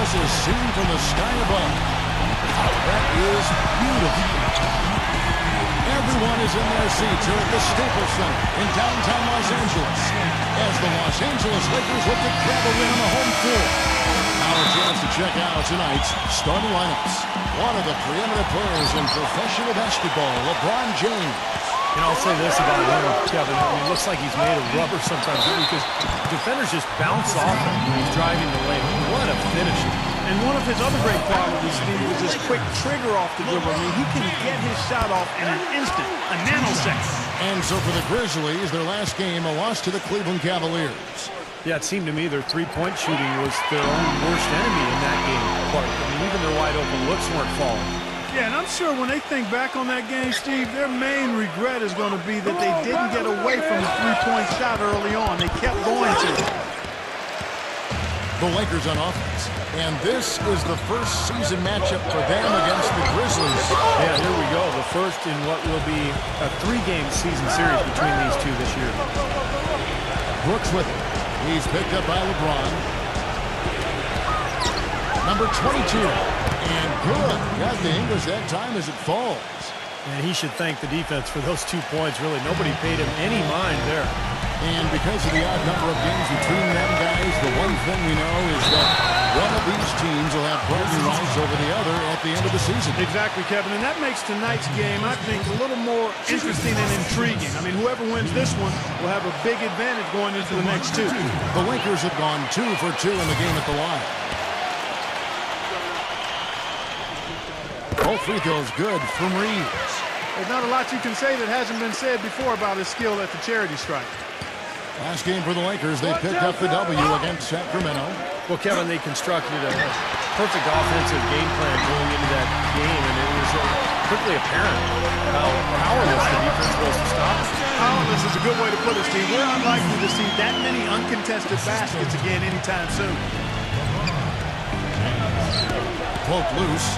Angeles is seen from the sky above. That is beautiful. Everyone is in their seats here at the Staples Center in downtown Los Angeles as the Los Angeles Lakers look to grab a win on the home floor. Now a chance to check out tonight's starting lineups. One of the preeminent players in professional basketball, LeBron James. And I'll say this about him, Kevin. I mean, it looks like he's made of rubber sometimes because defenders just bounce off him when he's driving the lane. What a finisher. And one of his other great qualities, Steve, was his quick trigger off the dribble. I mean, he can get his shot off in an instant, a nanosecond. And so for the Grizzlies, their last game, a loss to the Cleveland Cavaliers. Yeah, it seemed to me their three-point shooting was their own worst enemy in that game. Clark. I mean, even their wide-open looks weren't falling. Yeah, and I'm sure when they think back on that game, Steve, their main regret is going to be that they didn't get away from the three-point shot early on. They kept going to it. The Lakers on offense. And this is the first season matchup for them against the Grizzlies. Yeah, here we go. The first in what will be a three-game season series between these two this year. Brooks with it. He's picked up by LeBron. Number 22. And good. Got the English that time as it falls. And he should thank the defense for those 2 points. Really, nobody paid him any mind there. And because of the odd number of games between them guys, the one thing we know is that one of these teams will have bragging rights over the other at the end of the season. Exactly, Kevin. And that makes tonight's game, I think, a little more interesting and intriguing. I mean, whoever wins this one will have a big advantage going into the next two. The Lakers have gone 2 for 2 in the game at the line. Both free throws good from Reeves. There's not a lot you can say that hasn't been said before about his skill at the charity stripe. Last game for the Lakers, they picked up the W against Sacramento. Well, Kevin, they constructed a perfect offensive game plan going into that game, and it was quickly apparent how powerless the defense was to stop us. Powerless is a good way to put it, Steve. We're unlikely to see that many uncontested baskets again anytime soon. Poke loose.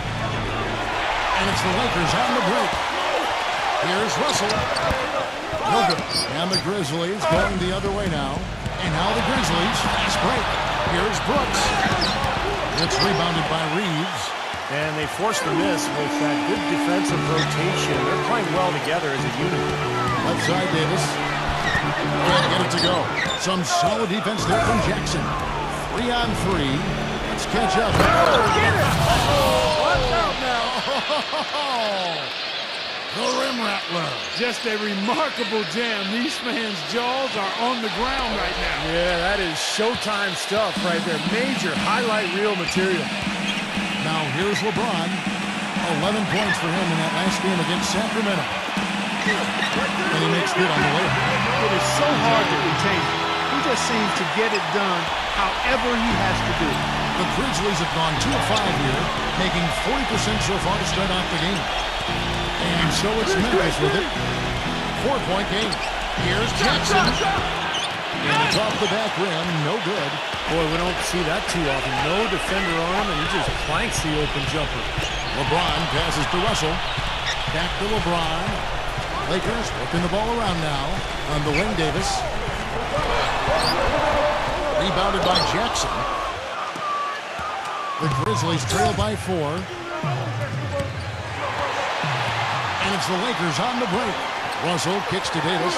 And it's the Lakers on the break. Here's Russell. No good. And the Grizzlies going the other way now. And now the Grizzlies. Fast break. Here's Brooks. It's rebounded by Reeves. And they forced the miss with that good defensive rotation. They're playing well together as a unit. Left side, Davis. Can't get it to go. Some solid defense there from Jackson. 3 on 3. Let's catch up. Get it! Watch out now. The rim rattler. Just a remarkable jam. These fans' jaws are on the ground right now. Yeah, that is Showtime stuff right there. Major highlight reel material. Now here's LeBron. 11 points for him in that last game against Sacramento. And he makes good on the layup. It is so hard to contain him. He just seems to get it done however he has to do it. The Grizzlies have gone 2 of 5 here, making 40% so far to start off the game. And so it's Memphis with it. 4-point game. Here's Jackson. And it's off the back rim. No good. Boy, we don't see that too often. No defender on him, and he just planks the open jumper. LeBron passes to Russell. Back to LeBron. Lakers working the ball around now on the wing. Davis. Rebounded by Jackson. The Grizzlies trail by 4. And it's the Lakers on the break. Russell kicks to Davis.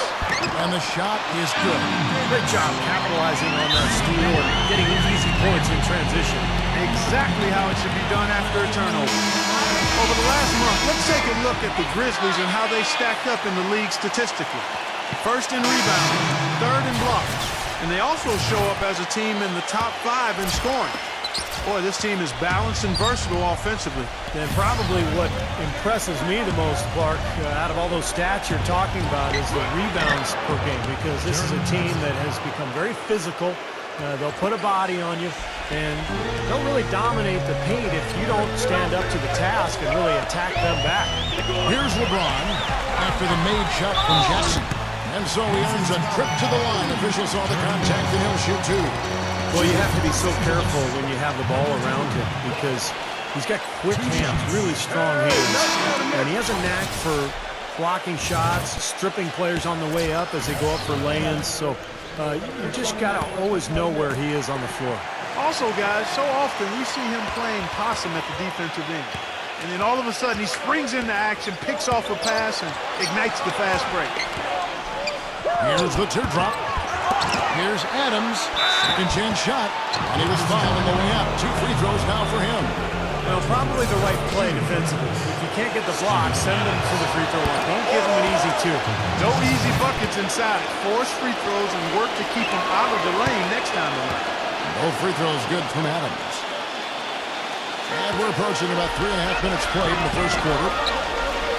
And the shot is good. Great job capitalizing on that steal and getting easy points in transition. Exactly how it should be done after a turnover. Over the last month, let's take a look at the Grizzlies and how they stacked up in the league statistically. First in rebounding, third in blocks. And they also show up as a team in the top 5 in scoring. Boy, this team is balanced and versatile offensively. And probably what impresses me the most, Clark, out of all those stats you're talking about is the rebounds per game, because this is a team that has become very physical. They'll put a body on you, and they'll really dominate the paint if you don't stand up to the task and really attack them back. Here's LeBron after the made shot from Jackson. And so he earns a trip to the line. Officials saw the contact, and he'll shoot 2. Well, you have to be so careful when you have the ball around him because he's got quick hands, really strong hands, and he has a knack for blocking shots, stripping players on the way up as they go up for lay-ins. So you just got to always know where he is on the floor. Also, guys, so often we see him playing possum at the defensive end. And then all of a sudden he springs into action, picks off a pass, and ignites the fast break. Here's the teardrop. Here's Adams. Second chance shot. And he was fouled on the way up. 2 free throws now for him. Well, probably the right play defensively. If you can't get the block, send them to the free throw line. Don't give them an easy 2. No easy buckets inside. Force free throws and work to keep them out of the lane next time around. Both free throws good from Adams. And we're approaching about 3.5 minutes played in the first quarter.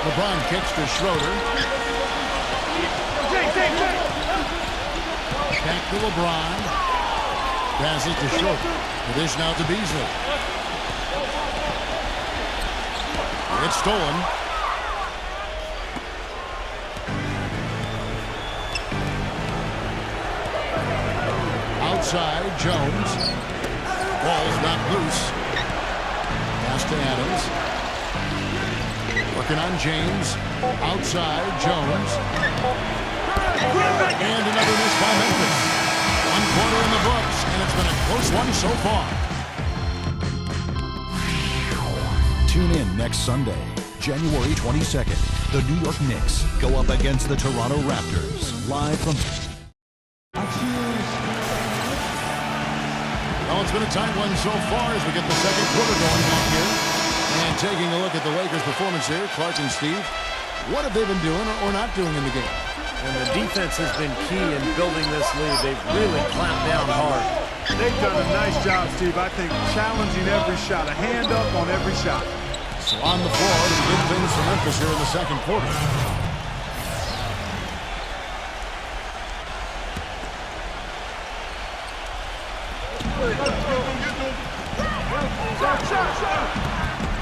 LeBron kicks to Schroeder. Back to LeBron. Passes to Schroeder. The dish now to Beasley. It's stolen. Outside, Jones. Ball's not loose. Pass to Adams. Working on James. Outside, Jones. And another miss by Memphis. 1 quarter in the books, and it's been a close one so far. Tune in next Sunday, January 22nd. The New York Knicks go up against the Toronto Raptors. Live from... Well, it's been a tight one so far as we get the second quarter going back here. And taking a look at the Lakers' performance here, Clark and Steve, what have they been doing or not doing in the game? And the defense has been key in building this lead. They've really clamped down hard. They've done a nice job, Steve. I think challenging every shot, a hand up on every shot. So on the floor, some good things for Memphis here in the second quarter.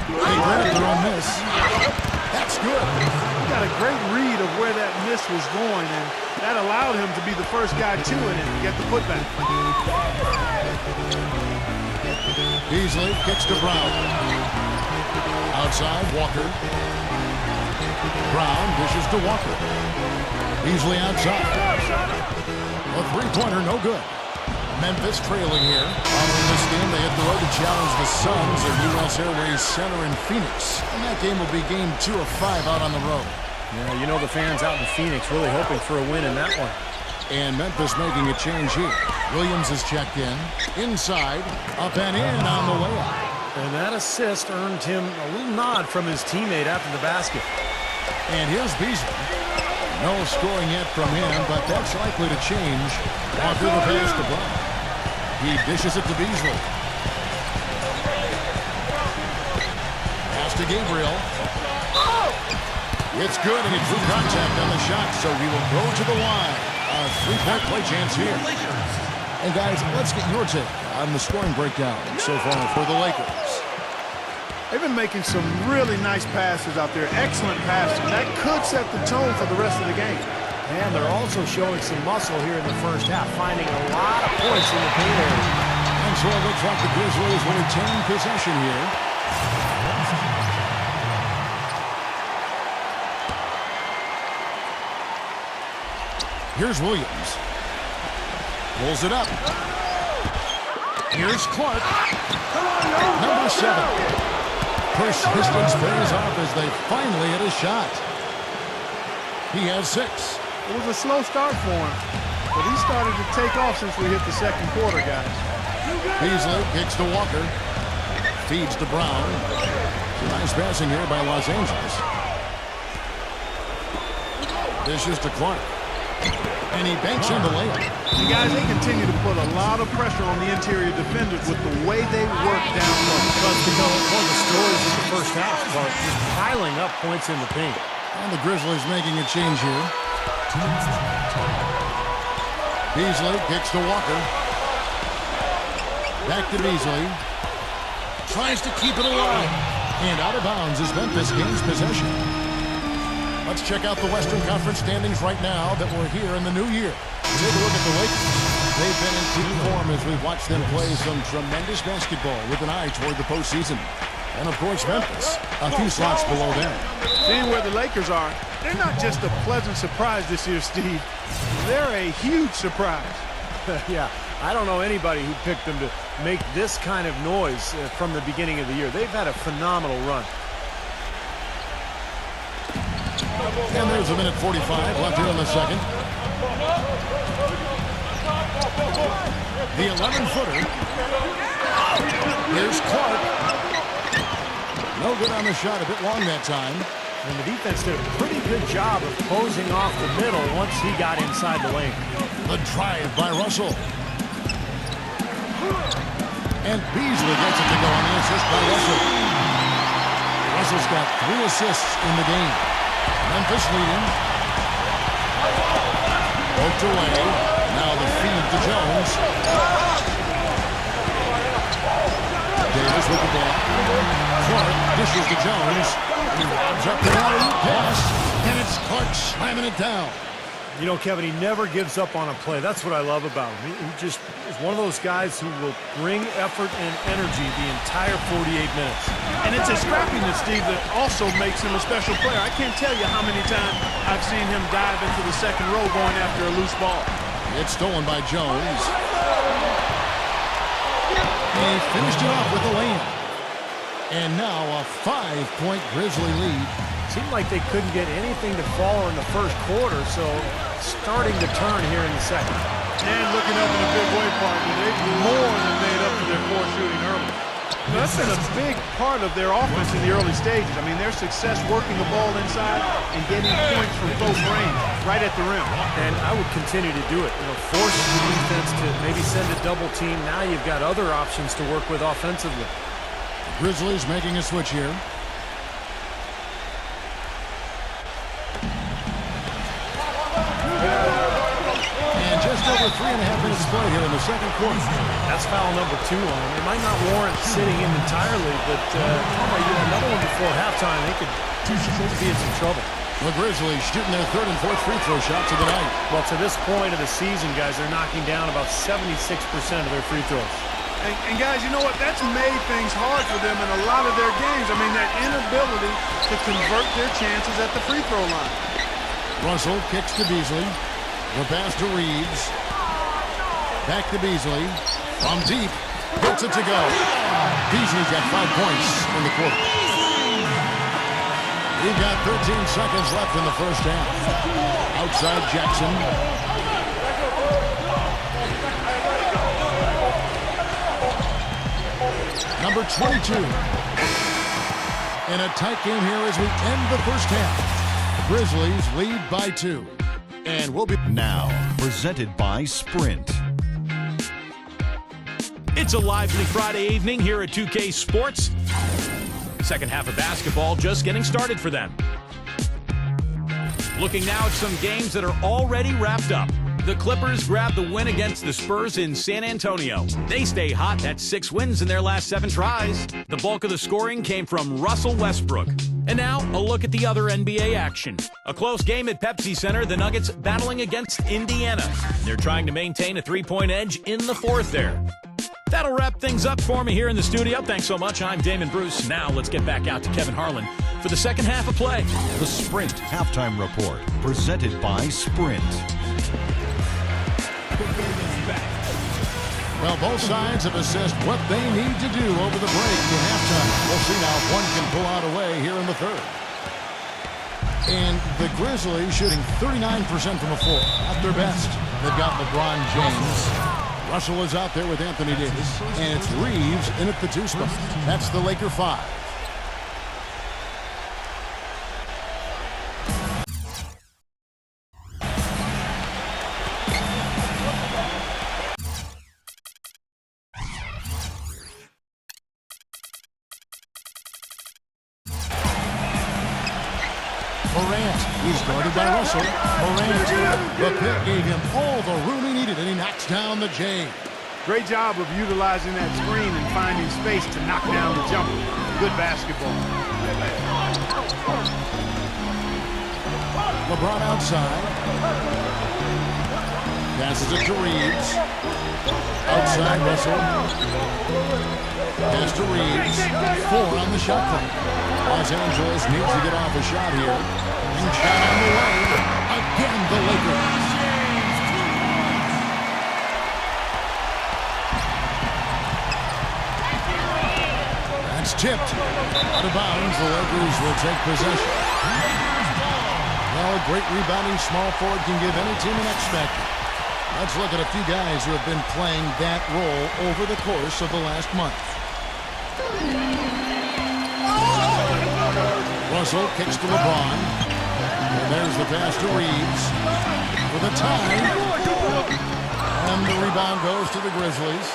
They grabbed their own miss. That's good. He got a great read of where that miss was going, and that allowed him to be the first guy to it and get the putback. Beasley kicks to Brown. Outside, Walker. Brown dishes to Walker. Beasley outside. A three-pointer, no good. Memphis trailing here. Following this game, they hit the road to challenge the Suns at U.S. Airways Center in Phoenix. And that game will be game 2 of 5 out on the road. Yeah, you know the fans out in Phoenix really hoping for a win in that one. And Memphis making a change here. Williams is checked in. Inside, up and in on the way up. And that assist earned him a little nod from his teammate after the basket. And here's Beasley. No scoring yet from him, but that's likely to change after the pass to Brown. He dishes it to Beasley. Pass to Gabriel. It's good, and he drew contact on the shot, so he will go to the line. A three-point play chance here. And guys, let's get your take on the scoring breakdown so far for the Lakers. They've been making some really nice passes out there. Excellent passing. That could set the tone for the rest of the game. And they're also showing some muscle here in the first half, finding a lot of points in the paint area. And so it looks like the Grizzlies will retain possession here. Here's Williams. Pulls it up. Here's Clark. Number 7. Persistence pays off as they finally hit a shot. He has 6. It was a slow start for him, but he started to take off since we hit the second quarter, guys. Beasley kicks to Walker. Feeds to Brown. Nice passing here by Los Angeles. Dishes to Clark. And he banks in the layup. You guys, they continue to put a lot of pressure on the interior defenders with the way they work down low. That's become one of the stories in the first half, Clark, just piling up points in the paint. And the Grizzlies making a change here. Beasley kicks to Walker. Back to Beasley. Tries to keep it alive. And out of bounds as Memphis gains possession. Let's check out the Western Conference standings right now that we're here in the new year. Take a look at the Lakers. They've been in peak form as we've watched them play some tremendous basketball with an eye toward the postseason. And of course, Memphis, a few slots below them. Seeing where the Lakers are, they're not just a pleasant surprise this year, Steve. They're a huge surprise. Yeah, I don't know anybody who picked them to make this kind of noise from the beginning of the year. They've had a phenomenal run. And there's a minute 45 left here in the second. The 11-footer. Here's Clark. No good on the shot. A bit long that time. And the defense did a pretty good job of closing off the middle once he got inside the lane. The drive by Russell. And Beasley gets it to go on the assist by Russell. Russell's got 3 assists in the game. Memphis leading. Poked away. Now the feed to Jones. Davis with the ball. Clark dishes to Jones. He robs up the alley pass. And it's Clark slamming it down. You know, Kevin, he never gives up on a play. That's what I love about him. He just is one of those guys who will bring effort and energy the entire 48 minutes. And it's a scrappiness, Steve, that also makes him a special player. I can't tell you how many times I've seen him dive into the second row going after a loose ball. It's stolen by Jones. He finished it off with the lane. And now a 5-point Grizzly lead. Seemed like they couldn't get anything to fall in the first quarter, so starting to turn here in the second. And looking up in a big way, partner, they've more than made up for their poor shooting early. You know, that's been a big part of their offense in the early stages. I mean, their success working the ball inside and getting points from close range, right at the rim. And I would continue to do it. You know, force the defense to maybe send a double team. Now you've got other options to work with offensively. The Grizzlies making a switch here. Just over 3.5 minutes play here in the second quarter. That's foul number 2 on him. It might not warrant sitting him entirely, but another one before halftime, they could be in some trouble. The Grizzlies shooting their 3rd and 4th free throw shots of the night. Well, to this point of the season, guys, they're knocking down about 76% of their free throws. And guys, you know what? That's made things hard for them in a lot of their games. I mean, that inability to convert their chances at the free throw line. Russell kicks to Beasley. The pass to Reeves. Back to Beasley. From deep. Gets it to go. Beasley's got 5 points in the quarter. We've got 13 seconds left in the first half. Outside Jackson. Number 22. In a tight game here as we end the first half. Grizzlies lead by 2. And we'll be now presented by Sprint. It's a lively Friday evening here at 2K Sports. Second half of basketball just getting started for them. Looking now at some games that are already wrapped up. The Clippers grab the win against the Spurs in San Antonio. They stay hot at 6 wins in their last 7 tries. The bulk of the scoring came from Russell Westbrook. And now, a look at the other NBA action. A close game at Pepsi Center, the Nuggets battling against Indiana. They're trying to maintain a 3-point edge in the 4th there. That'll wrap things up for me here in the studio. Thanks so much. I'm Damon Bruce. Now let's get back out to Kevin Harlan for the second half of play. The Sprint Halftime Report, presented by Sprint. Well, both sides have assessed what they need to do over the break at halftime. We'll see now if one can pull out a way here in the 3rd. And the Grizzlies shooting 39% from the floor at their best. They've got LeBron James. Russell is out there with Anthony Davis. And it's Reeves in at the 2 spot. That's the Laker 5. Morant, he's guarded by Russell. Morant, the pick gave him all the room he needed, and he knocks down the J. Great job of utilizing that screen and finding space to knock down the jumper. Good basketball. LeBron outside. Passes it to Reeves. Outside Russell. Pass to Reeves. 4 on the shot clock. Los Angeles needs to get off a shot here. And shot on the way. Again, the Lakers. It's tipped. Out of bounds, the Lakers will take possession. Well, a great rebounding small forward can give any team an X factor. Let's look at a few guys who have been playing that role over the course of the last month. Russell kicks to LeBron. And there's the pass to Reeves. For the tie. And the rebound goes to the Grizzlies.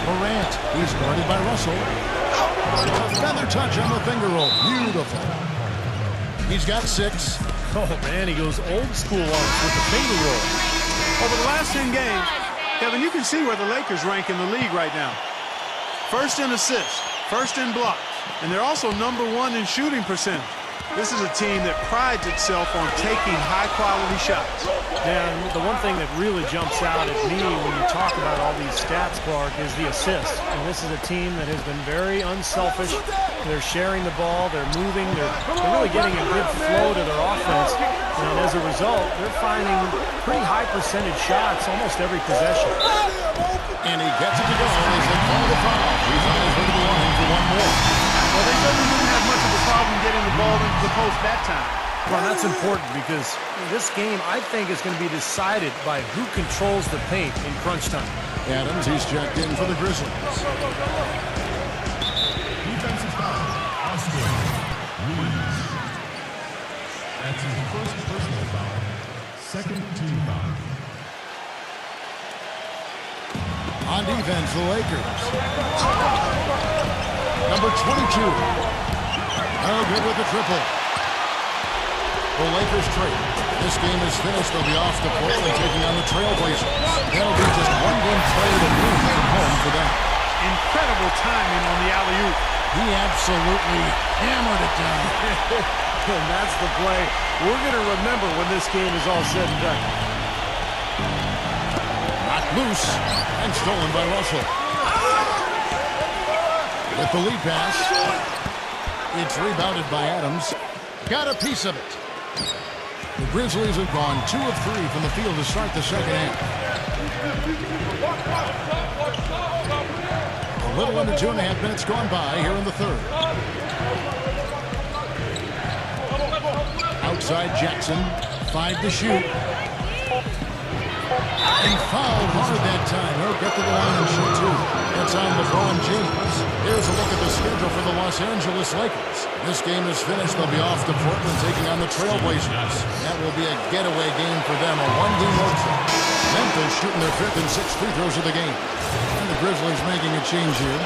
Morant, he's guarded by Russell. A feather touch on the finger roll. Beautiful. He's got 6. Oh, man, he goes old school on us with the finger roll. Over the last 10 games, Kevin, you can see where the Lakers rank in the league right now. First in assists, first in blocks, and they're also #1 in shooting percentage. This is a team that prides itself on taking high-quality shots. Yeah, and the one thing that really jumps out at me when you talk about all these stats, Clark, is the assists. And this is a team that has been very unselfish. They're sharing the ball, they're moving, they're really getting a good flow to their offense. And as a result, they're finding pretty high percentage shots almost every possession. And he gets it to go as they call the foul. He's on his way to the line for one more. Well, they certainly didn't have much of a problem getting the ball into the post that time. Well, that's important because this game, I think, is going to be decided by who controls the paint in crunch time. Adams, he's checked in for the Grizzlies. Defensive foul. Austin Reeves. That's his first personal foul. Second team foul. On defense, the Lakers. Number 22. No good with the triple. The Lakers trade. This game is finished. They'll be off to Portland taking on the Trailblazers. That'll be just one game player to move from home for them. Incredible timing on the alley-oop. He absolutely hammered it down. And that's the play we're going to remember when this game is all said and done. Knocked loose and stolen by Russell. With the lead pass, it's rebounded by Adams. Got a piece of it. The Grizzlies have gone 2 of 3 from the field to start the second half. A little under 2.5 minutes gone by here in the third. Outside Jackson, 5 to shoot. And fouled hard that time. He'll get to the line and shoot 2. That's on LeBron James. Here's a look at the schedule for the Los Angeles Lakers. This game is finished. They'll be off to Portland taking on the Trailblazers. That will be a getaway game for them, a one-game road trip. Memphis shooting their 5th and 6th free throws of the game. And the Grizzlies making a change here.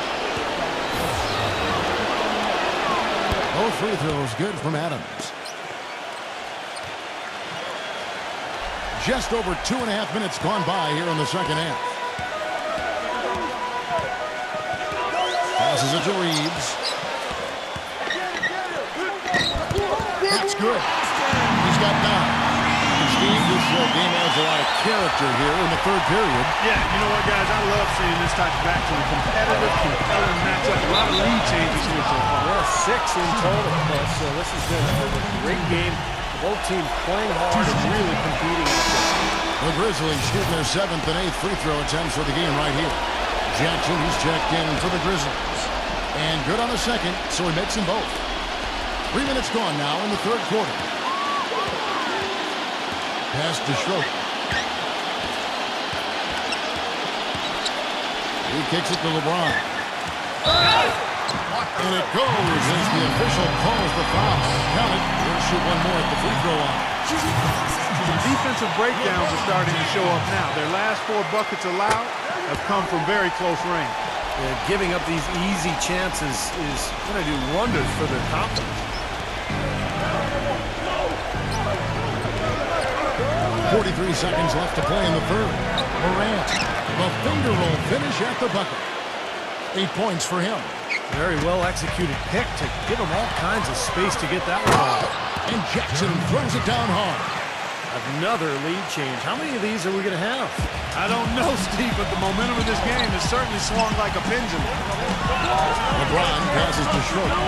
Both free throws good from Adams. Just over 2.5 minutes gone by here in the second half. Passes it to Reeves. That's good. He's got 9. Steve, this game has a lot of character here in the third period. Yeah, you know what, guys? I love seeing this type of action. A competitive, compelling matchup. A lot of lead changes here so far. Yeah, 6 in total. So this has been a great game. Both teams playing hard and really competing. The Grizzlies shooting their 7th and 8th free throw attempts for the game right here. Jackson, he's checked in for the Grizzlies. And good on the second, so he makes them both. 3 minutes gone now in the third quarter. Pass to Schroeder. He kicks it to LeBron. And it goes as the official calls the foul. Count it. We'll shoot one more at the free throw line. Defensive breakdowns are starting to show up now. Their last 4 buckets allowed have come from very close range. Giving up these easy chances is going to do wonders for their confidence. 43 seconds left to play in the third. Morant, the finger roll finish at the bucket. 8 points for him. Very well executed pick to give him all kinds of space to get that one off. And Jackson throws it down hard. Another lead change. How many of these are we going to have? I don't know, Steve, but the momentum of this game has certainly swung like a pendulum. LeBron passes to Schroeder.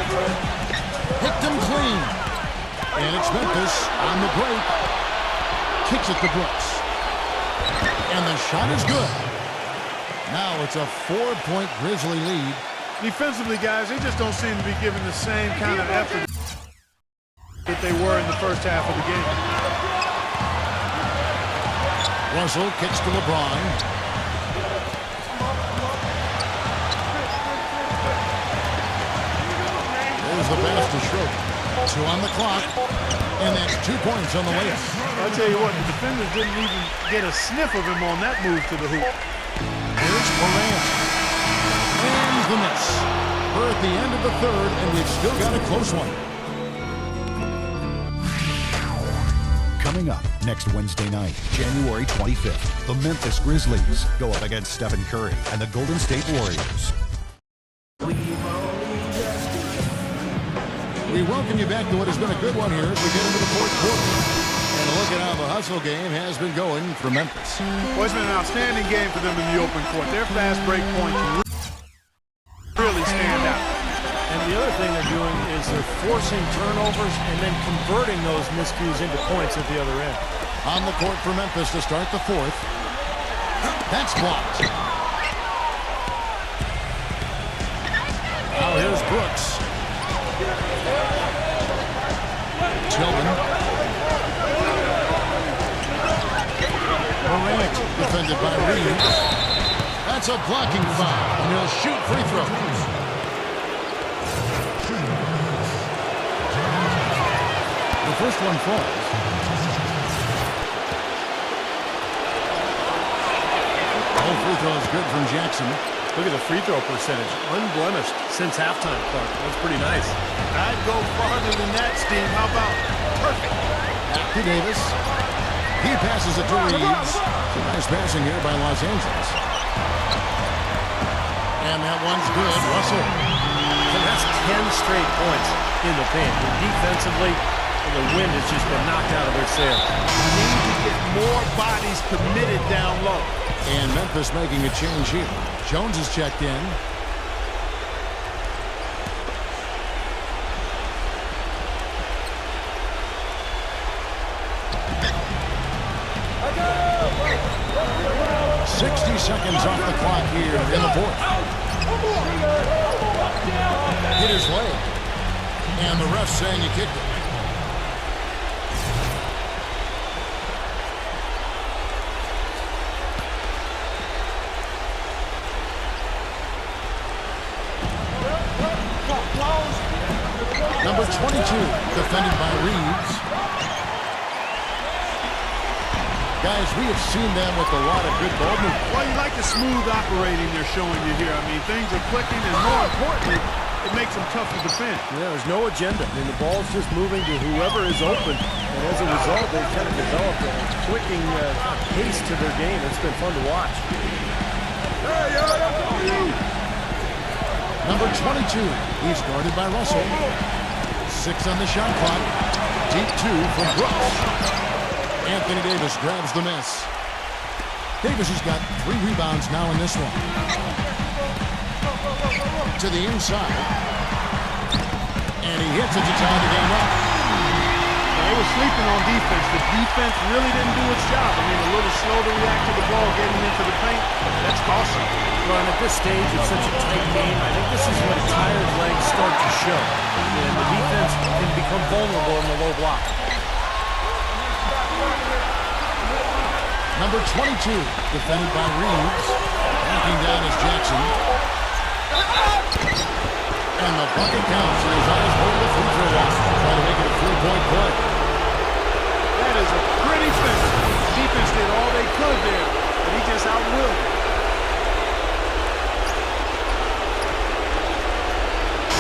Picked him clean. And it's Memphis on the break. Kicks it to Brooks. And the shot is good. Now it's a 4-point Grizzly lead. Defensively, guys, they just don't seem to be giving the same kind of effort that they were in the first half of the game. Russell kicks to LeBron. There's the pass to Schroeder. 2 on the clock, and that's 2 points on the layup. I'll tell you what, the defenders didn't even get a sniff of him on that move to the hoop. Here's Morant. And the miss. We're at the end of the third, and we've still got a close one. Coming up next Wednesday night, January 25th, the Memphis Grizzlies go up against Stephen Curry and the Golden State Warriors. We welcome you back to what has been a good one here as we get into the fourth quarter. And a look at how the hustle game has been going for Memphis. Well, it's been an outstanding game for them in the open court. Their fast break points really stand out. And the other thing they're doing is they're forcing turnovers and then converting those miscues into points at the other end. On the court for Memphis to start the fourth. That's blocked. Now here's Brooks. Tillman. Morant defended by Reeves. That's a blocking foul, and he'll shoot free throws. The first one falls. All free throws good from Jackson. Look at the free throw percentage. Unblemished since halftime, Clark. That's pretty nice. I'd go farther than that, Steve. How about perfect? Back to Davis. He passes it to Reeves. Some nice passing here by Los Angeles. And that one's good. Russell. And that's 10 straight points in the paint. And defensively, the wind has just been knocked out of their sails. Need to get more bodies committed down low. And Memphis making a change here. Jones is checked in. Seconds off the clock here in the fourth. Hit his leg. And the ref saying he kicked it. Number 22, defended by Reeves. Guys, we have seen them with a lot of good ball movement. Well, you like the smooth operating they're showing you here. I mean, things are clicking, and more importantly, it makes them tough to defend. Yeah, there's no agenda. I mean, the ball's just moving to whoever is open. And as a result, they've kind of developed a clicking pace to their game. It's been fun to watch. Number 22, he's guarded by Russell. 6 on the shot clock. Deep 2 from Brooks. Anthony Davis grabs the miss. Davis has got 3 rebounds now in this one. To the inside. And he hits it to tie the game up. They were sleeping on defense. The defense really didn't do its job. I mean, a little slow to react to the ball getting into the paint. That's costly. Well, and at this stage, it's such a tight game. I think this is when tired legs start to show. And the defense can become vulnerable in the low block. Number 22, defended by Reeves. Backing down is Jackson. And the bucket counts, and his eyes hold the free throw line. Try to make it a 3-point play. That is a pretty finish. Defense did all they could there, but he just outwilled it.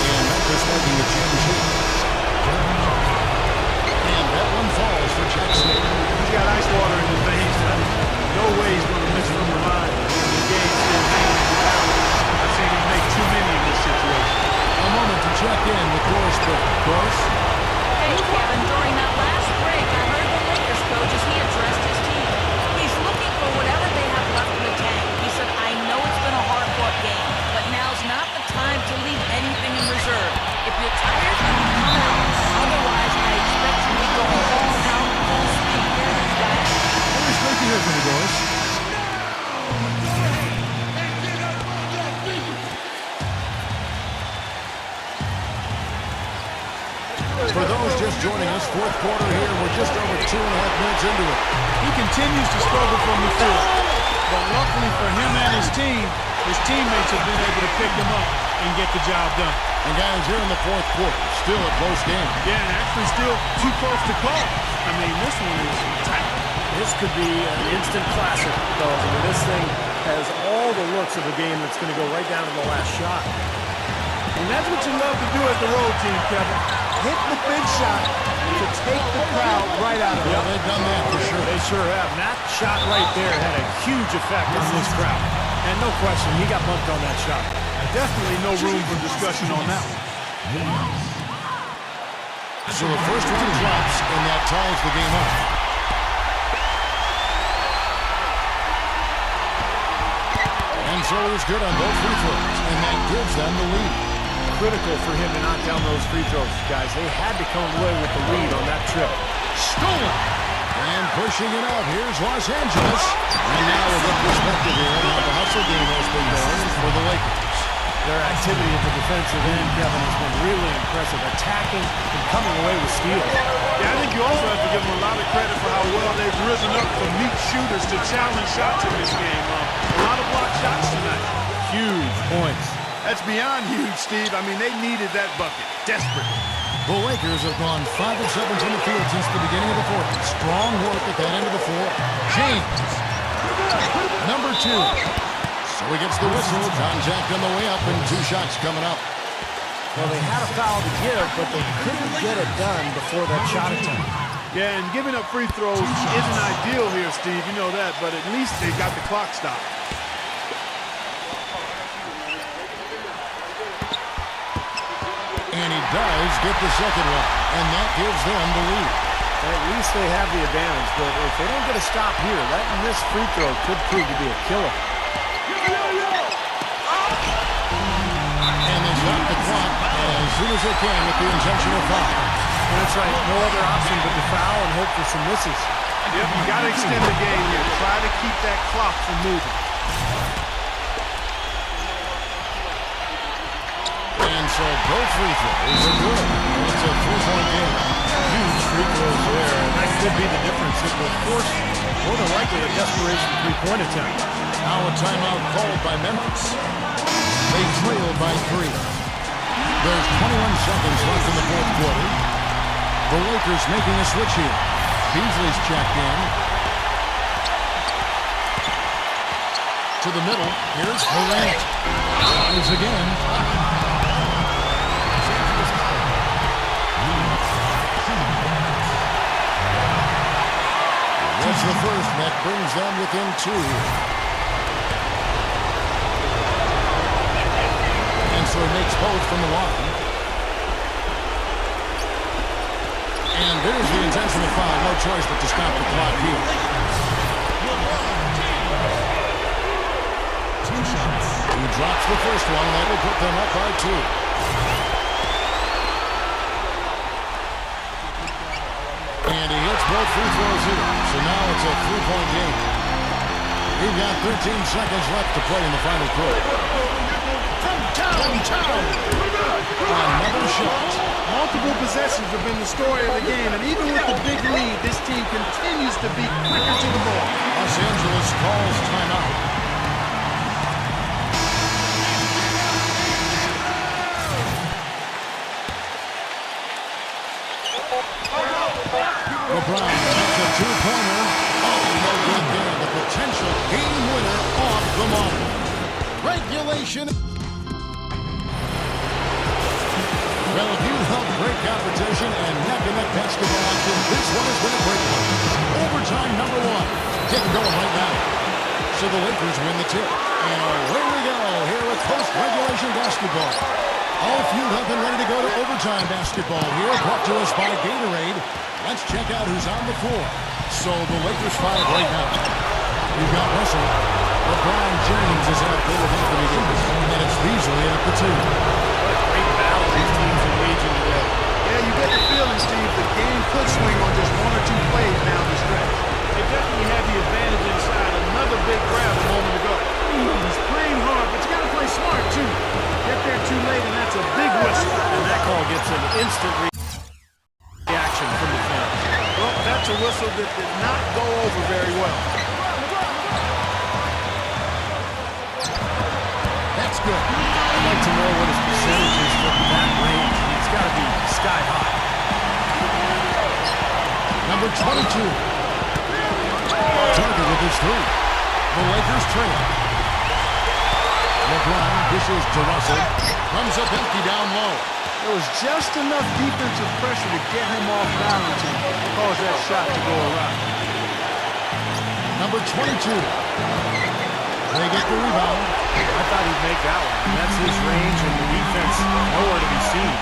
And Memphis making a change here. And that one falls for Jackson. He's got ice water in his veins. No way he's going to miss from the line. The game's been hanging around. I've seen him make too many in this situation. A moment to check in with Doris Burke. Doris? Hey, Kevin, during that last break, I heard the Lakers coach as he addressed his team. He's looking for whatever they have left in the tank. joining us. Fourth quarter here. We're just over 2.5 minutes into it. He continues to struggle from the field. But luckily for him and his teammates have been able to pick him up and get the job done. And guys, here in the fourth quarter, still a close game. Yeah, and actually still too close to call. I mean, this one is tight. This could be an instant classic, fellas. I mean, this thing has all the looks of a game that's going to go right down to the last shot. And that's what you love to do as the road team, Kevin. Hit the big shot to take the crowd right out of it. Yeah, they've done that for sure. They sure have. And that shot right there had a huge effect on this crowd. And no question, he got bumped on that shot. Definitely no room for discussion on that one. So the first one drops, and that ties the game up. And so it was good on both free throws, and that gives them the lead. Critical for him to knock down those free throws, guys. They had to come away with the lead on that trip. Stolen! And pushing it out, here's Los Angeles. And now a good perspective here on how the hustle game has been going for the Lakers. Their activity at the defensive end, Kevin, has been really impressive. Attacking and coming away with steals. Yeah, I think you also have to give them a lot of credit for how well they've risen up to meet shooters to challenge shots in this game. A lot of blocked shots tonight. Huge points. That's beyond huge, Steve. I mean, they needed that bucket desperately. The Lakers have gone 5 of 7 from the field since the beginning of the fourth. Strong work at that end of the floor. James, number 2. So he gets the whistle. Contact on the way up, and 2 shots coming up. Well, they had a foul to give, but they couldn't get it done before that shot attempt. Yeah, and giving up free throws isn't ideal here, Steve. You know that, but at least they got the clock stopped. And he does get the second one, and that gives them the lead. At least they have the advantage, but if they don't get a stop here, that missed free throw could prove to be a killer. And they stop the clock as soon as they can with the intentional foul. That's right. No other option but to foul and hope for some misses. Yep, you got to extend the game here. Try to keep that clock from moving. And so both free throws are good. It's a 3-point game. Huge free throws there, and that could be the difference. It will force, more than likely, a desperation three-point attempt. Now a timeout called by Memphis. They trail by 3. There's 21 seconds left in the fourth quarter. The Lakers making a switch here. Beasley's checked in. To the middle. Here's Durant. Drives again. That's the first. That brings them within 2 here. And so he makes both from the line. And there's the intentional foul. No choice but to stop the clock here. 2 shots. He drops the first one. That will put them up by 2. And he hits both free throws here. So now it's a 3-point game. We've got 13 seconds left to play in the final quarter. Another shot. Multiple possessions have been the story of the game, and even with the big lead, this team continues to be quicker to the ball. Los Angeles calls timeout. LeBron takes a 2-pointer. Oh, no good there. The potential game winner off the mark. Regulation. Well, if you love great competition and neck-to-neck basketball action, this one has been a great one. Overtime number 1. Getting going right now. So the Lakers win the tip. And away we go here with post-regulation basketball. All fueled up and ready to go to overtime basketball here, brought to us by Gatorade. Let's check out who's on the floor. So the Lakers 5 right now. You've got Russell. LeBron James is out there with Anthony Davis. And it's Beasley at the 2. What a great battle these teams are waging today. Yeah, you get the feeling, Steve, the game could swing on just 1 or 2 plays down the stretch. They definitely had the advantage inside. Another big grab a moment ago. He's playing hard, but you got to play smart, too. Get there too late, and that's a big whistle. And that call gets an instant reaction that did not go over very well. That's good. I'd like to know what his percentage is from that range. It's got to be sky high. Number 22. Target with his three. The Lakers trail. LeBron dishes to Russell. Comes up empty down low. There was just enough defensive pressure to get him off balance and cause that shot to go around. Number 22. They get the rebound. I thought he'd make that one. And that's his range, and the defense nowhere to be seen.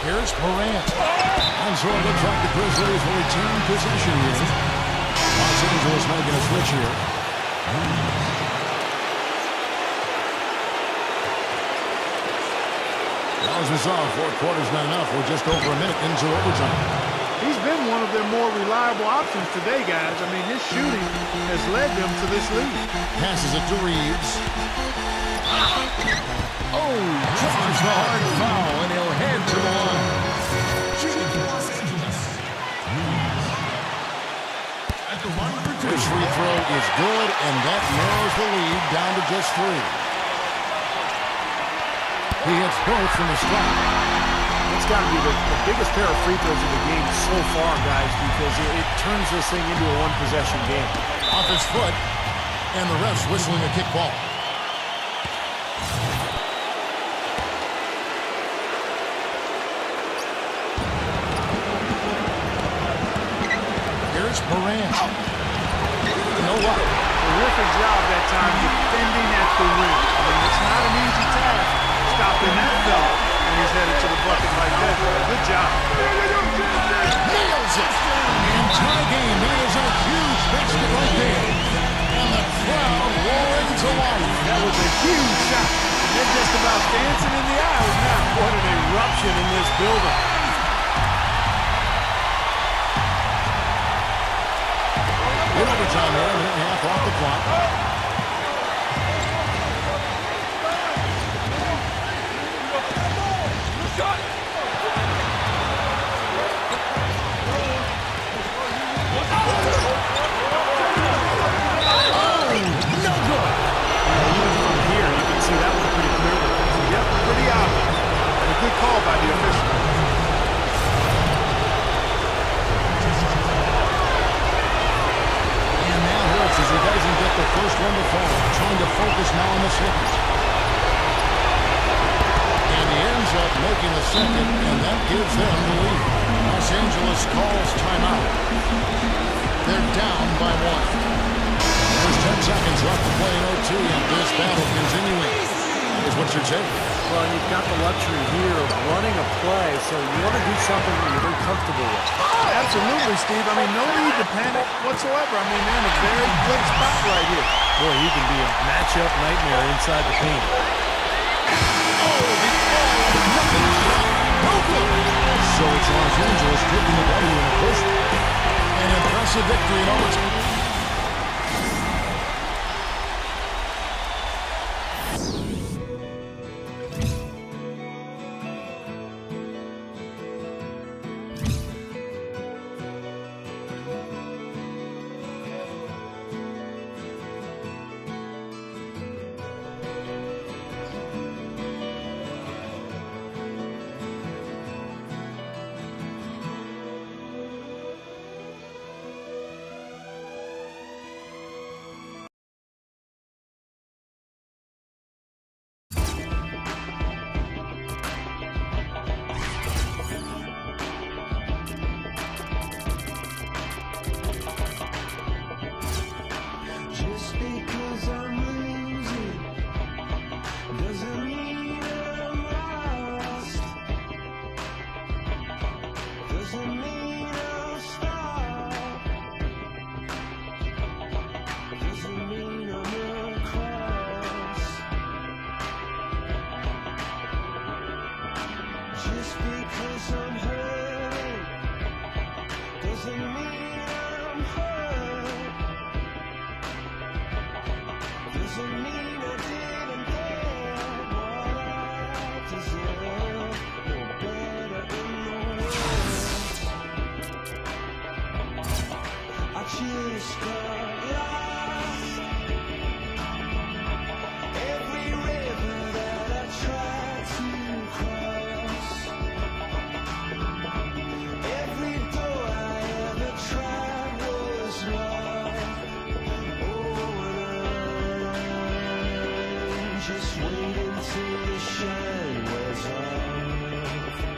Here's Morant. And so it looks like the Grizzlies will retain possession here. Los Angeles making a switch here. As we saw, fourth quarter's not enough. We're just over a minute into overtime. He's been one of their more reliable options today, guys. I mean, his shooting has led them to this lead. Passes it to Reeves. Oh, draws the hard foul, and he'll head to the line. Los Angeles. Reeves. At the line for two. His free throw is good, and that narrows the lead down to just 3. He hits both from the stripe. It's got to be the biggest pair of free throws of the game so far, guys, because it turns this thing into a one-possession game. Off his foot, and the ref's whistling a kick ball. Here's Morant. No luck. Terrific job that time defending at the rim. I mean, it's not an easy task stopping that fella when he's headed to the bucket like that. Good job. Nails it. And tie game. That is a huge basket right there. And the crowd roaring to life. That was a huge shot. They're just about dancing in the aisles now. What an eruption in this building. In overtime there, a minute and a half off the clock. Good call by the official. And now Hurts as he doesn't get the first one to fall. Trying to focus now on the Snickers. And he ends up making the second, and that gives them the lead. Los Angeles calls timeout. They're down by 1. There's 10 seconds left to play in OT, and this battle continuing. Is what you're saying. Well, you've got the luxury here of running a play, so you want to do something that you're very comfortable with. Absolutely, Steve. I mean, no need to panic whatsoever. I mean, they're in a very good spot right here. Boy, he can be a matchup nightmare inside the paint. No good. So it's Los Angeles taking the W in the first. An impressive victory in overtime. just got lost. Every river that I tried to cross, every door I ever tried was locked. Oh, and I'm just waiting till the shine wears off.